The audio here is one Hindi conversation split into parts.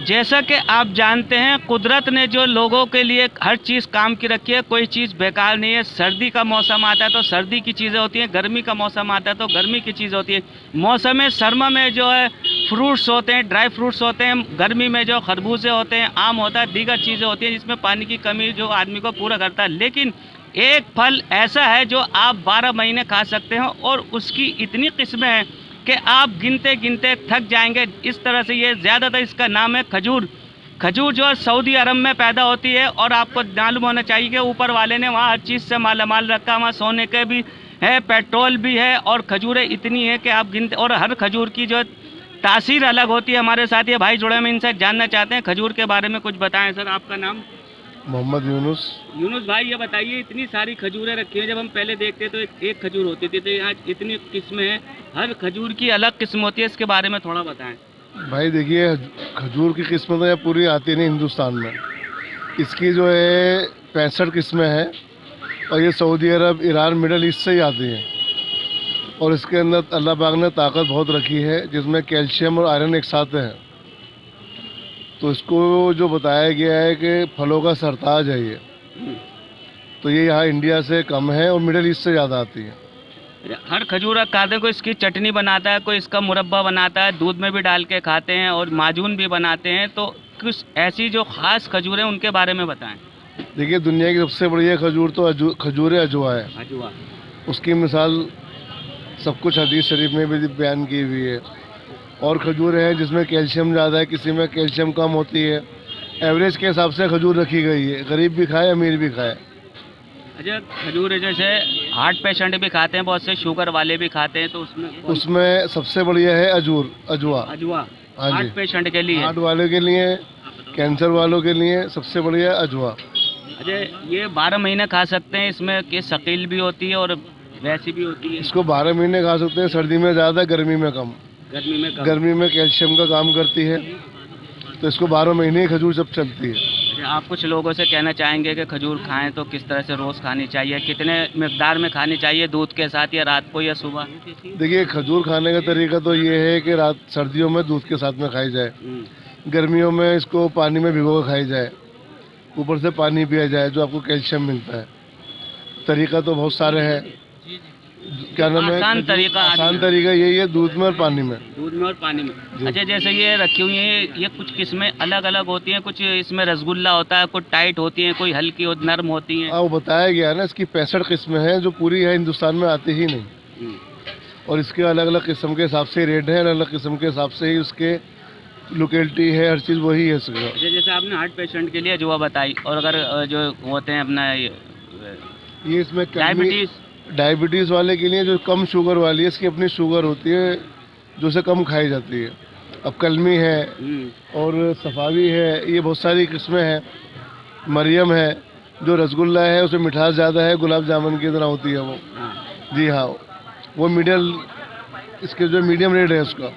जैसा कि आप जानते हैं, कुदरत ने जो लोगों के लिए हर चीज़ काम की रखी है, कोई चीज़ बेकार नहीं है। सर्दी का मौसम आता है तो सर्दी की चीज़ें होती हैं, गर्मी का मौसम आता है तो गर्मी की चीज़ होती है। मौसम सरमा में जो है फ्रूट्स होते हैं, ड्राई फ्रूट्स होते हैं, गर्मी में जो खरबूजे होते हैं, आम होता है, दीगर चीज़ें होती हैं जिसमें पानी की कमी जो आदमी को पूरा करता है। लेकिन एक फल ऐसा है जो आप 12 महीने खा सकते हैं और उसकी इतनी किस्में हैं कि आप गिनते गिनते थक जाएंगे। इस तरह से ये ज़्यादातर इसका नाम है खजूर। खजूर जो है सऊदी अरब में पैदा होती है और आपको मालूम होना चाहिए कि ऊपर वाले ने वहाँ हर चीज़ से मालामाल रखा, वहाँ सोने के भी है, पेट्रोल भी है और खजूरें इतनी है कि आप गिनते, और हर खजूर की जो तासीर अलग होती है। हमारे साथ ये भाई जुड़े हैं, इनसे जानना चाहते हैं खजूर के बारे में कुछ बताएं। सर, आपका नाम? मोहम्मद यूनुस। यूनुस भाई, ये बताइए, इतनी सारी खजूरें रखी हैं, जब हम पहले देखते तो एक खजूर होती थी, तो यहाँ इतनी किस्में हैं, हर खजूर की अलग किस्म होती है, इसके बारे में थोड़ा बताएं। भाई देखिए, खजूर की किस्में तो यहाँ पूरी आती नहीं हिंदुस्तान में। इसकी जो है 65 किस्में हैं और ये सऊदी अरब, ईरान, मिडल ईस्ट से ही आती हैं। और इसके अंदर अल्लाह पाक ने ताकत बहुत रखी है, जिसमें कैल्शियम और आयरन एक साथ है। तो इसको जो बताया गया है कि फलों का सरताज है ये, तो ये यहाँ इंडिया से कम है और मिडिल ईस्ट से ज़्यादा आती है। हर खजूर खाते कोई इसकी चटनी बनाता है, कोई इसका मुरब्बा बनाता है, दूध में भी डाल के खाते हैं और माजून भी बनाते हैं। तो कुछ ऐसी जो ख़ास खजूर हैं उनके बारे में बताएं। देखिए, दुनिया की सबसे बढ़िया खजूर तो खजूर अजवा है। अजवा, उसकी उसकी मिसाल सब कुछ हदीस शरीफ में भी बयान की हुई है। और खजूर हैं जिसमें कैल्शियम ज़्यादा है, किसी में कैल्शियम कम होती है। एवरेज के हिसाब से खजूर रखी गई है, गरीब भी खाए अमीर भी खाए। अच्छा, खजूर जैसे हार्ट पेशेंट भी खाते हैं, बहुत से शुगर वाले भी खाते हैं, तो उसमें सबसे बढ़िया है अजवा। अजवा हाँ हार्ट जी, पेशेंट के लिए, हार्ट वाले के लिए, कैंसर वालों के लिए सबसे बढ़िया अजवा। अच्छा, ये 12 महीने खा सकते हैं, इसमें कि शकील भी होती है और वैसी भी होती है? इसको 12 महीने खा सकते हैं, सर्दी में ज़्यादा, गर्मी में कम। गर्मी में कैल्शियम का काम करती है, तो इसको 12 महीने ही खजूर सब चलती है। अच्छा, आप कुछ लोगों से कहना चाहेंगे कि खजूर खाएं तो किस तरह से रोज़ खानी चाहिए, कितने मिकदार में खानी चाहिए, दूध के साथ या रात को या सुबह? देखिए, खजूर खाने का तरीका तो ये है कि रात सर्दियों में दूध के साथ में खाई जाए, गर्मियों में इसको पानी में भिगो कर खाई जाए, ऊपर से पानी पिया जाए, जो आपको कैल्शियम मिलता है। तरीका तो बहुत सारे हैं, क्या नाम है, आसान तरीका यही है, दूध में और पानी में। अच्छा, जैसे ये रखी हुई है, ये कुछ किस्में अलग अलग होती हैं, कुछ इसमें रसगुल्ला होता है, कुछ टाइट होती हैं, कोई हल्की और नरम होती हैं। वो बताया गया ना, इसकी 65 किस्में हैं जो पूरी है हिंदुस्तान में आती ही नहीं। और इसके अलग अलग किस्म के हिसाब से रेट है, अलग अलग किस्म के हिसाब से ही उसके लोकेलिटी है, हर चीज़ वही है इसका। अच्छा, जैसे आपने हार्ट पेशेंट के लिए जो बताई, और अगर जो होते हैं अपना ये इसमें डायबिटीज़ वाले के लिए जो कम शुगर वाली है, इसकी अपनी शुगर होती है जो से कम खाई जाती है। अब कलमी है और सफावी है, ये बहुत सारी किस्में हैं। मरियम है, जो रसगुल्ला है, उसमें मिठास ज़्यादा है, गुलाब जामुन की तरह होती है वो। जी हाँ, वो इसके जो मीडियम रेट है उसका।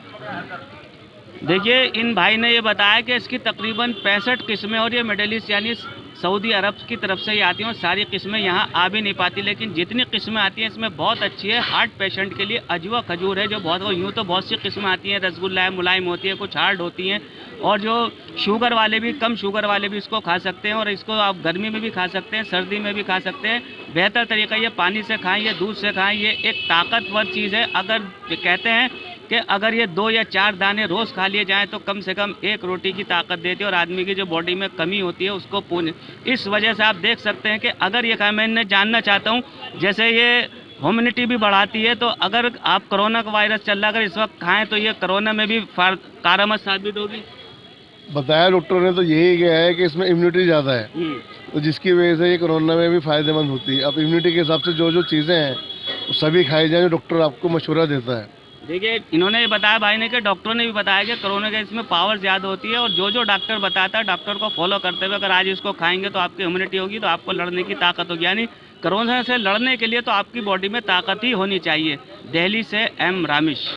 देखिए, इन भाई ने ये बताया कि इसकी तकरीबन 65 किस्में, और ये मिडिल ईस्ट यानी सऊदी अरब की तरफ से ही आती हैं और सारी किस्में यहाँ आ भी नहीं पाती, लेकिन जितनी किस्में आती हैं इसमें बहुत अच्छी है। हार्ट पेशेंट के लिए अजवा खजूर है, जो बहुत, यूँ तो बहुत सी किस्में आती हैं, रसगुल्ला है, मुलायम होती है, कुछ हार्ड होती हैं, और जो शुगर वाले भी, कम शुगर वाले भी इसको खा सकते हैं, और इसको आप गर्मी में भी खा सकते हैं, सर्दी में भी खा सकते हैं। बेहतर तरीका ये पानी से खाएँ या दूध से खाएँ, ये एक ताकतवर चीज़ है। अगर कहते हैं कि अगर ये 2 या 4 दाने रोज़ खा लिए जाएँ तो कम से कम 1 रोटी की ताकत देती है, और आदमी की जो बॉडी में कमी होती है उसको पूर्ण। इस वजह से आप देख सकते हैं कि अगर ये खाएँ, मैं जानना चाहता हूँ, जैसे ये ह्यूमिनिटी भी बढ़ाती है, तो अगर आप कोरोना का वायरस चल रहा है, अगर इस वक्त खाएँ तो ये कोरोना में भी कारगर साबित होगी। बताया डॉक्टर ने तो यही गया है कि इसमें इम्यूनिटी ज़्यादा है, तो जिसकी वजह से ये कोरोना में भी फ़ायदेमंद होती है। अब इम्यूनिटी के हिसाब से जो जो चीज़ें हैं वो सभी खाई जाए, जो डॉक्टर आपको मशवरा देता है। देखिए, इन्होंने ये बताया भाई ने कि डॉक्टरों ने भी बताया कि कोरोना के इसमें पावर ज़्यादा होती है, और जो जो डॉक्टर बताता है, डॉक्टर को फॉलो करते हुए अगर आज इसको खाएंगे तो आपकी इम्यूनिटी होगी, तो आपको लड़ने की ताकत होगी। यानी कोरोना से लड़ने के लिए तो आपकी बॉडी में ताकत ही होनी चाहिए। दिल्ली से एम रामिश।